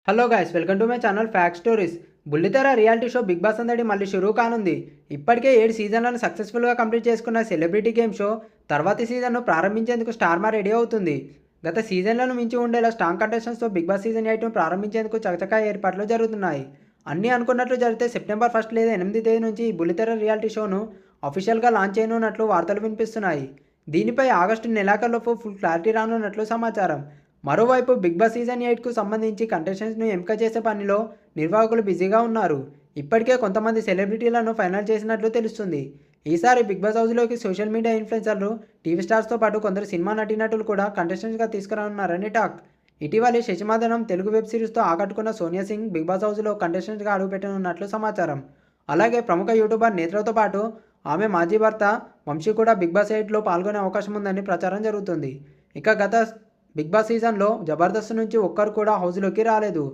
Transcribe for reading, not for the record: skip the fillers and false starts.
Hello guys, welcome to my channel fact stories. బుల్లితెర reality show big boss సందడి మళ్ళీ షురూ కానుంది. ఇప్పటికే 7 సీజన్లను సక్సెస్ఫుల్గా కంప్లీట్ చేసుకున్న సెలబ్రిటీ గేమ్ షో తర్వాతి సీజన్ను ప్రారంభించేందుకు స్టార్మా రెడీ అవుతుంది. గత సీజన్లను మించి ఉండేలా స్ట్రాంగ్ కంటెస్టెంట్స్తో బిగ్ బాస్ సీజన్ 8ను ప్రారంభించేందుకు చకచకా ఏర్పాట్లు జరుగుతున్నాయి. అన్నీ అనుకున్నట్లు జరిగితే సెప్టెంబర్ 1 లేదా 8 తేదీ నుంచి ఈ బుల్లితెర రియాలిటీ షోను అఫీషియల్గా లాంచ్ చేయనున్నట్లు వార్తలు వినిపిస్తున్నాయి. దీనిపై ఆగస్టు నెలాఖరులోపు ఫుల్ క్లారిటీ రానున్నట్లు సమాచారం. మరోవైపు బిగ్ బాస్ సీజన్ 8కు సంబంధించి కంటెస్టెంట్స్ను ఎంపిక చేసే పనిలో నిర్వాహకులు బిజీగా ఉన్నారు. ఇప్పటికే కొంతమంది సెలబ్రిటీలను ఫైనల్ చేసినట్లు తెలుస్తుంది. ఈసారి బిగ్ బాస్ హౌస్లోకి సోషల్ మీడియా ఇన్ఫ్లుయెన్సర్లు, టీవీ స్టార్స్తో పాటు కొందరు సినిమా నటీనటులు కూడా కంటెస్టెంట్స్గా తీసుకురానున్నారని టాక్. ఇటీవలే శశిమాధవన్ తెలుగు వెబ్ సిరీస్తో ఆకట్టుకున్న సోనియా సింగ్ బిగ్ బాస్ హౌస్లో కంటెస్టెంట్గా అడుగుపెట్టనున్నట్లు సమాచారం. అలాగే ప్రముఖ యూట్యూబర్ నేత్రతో పాటు ఆమె మాజీ భర్త వంశీ కూడా బిగ్ బాస్ 8లో పాల్గొనే అవకాశం ఉందని ప్రచారం జరుగుతుంది. ఇక గత బిగ్ బాస్ సీజన్లో జబర్దస్త్ నుంచి ఒక్కరు కూడా హౌస్లోకి రాలేదు.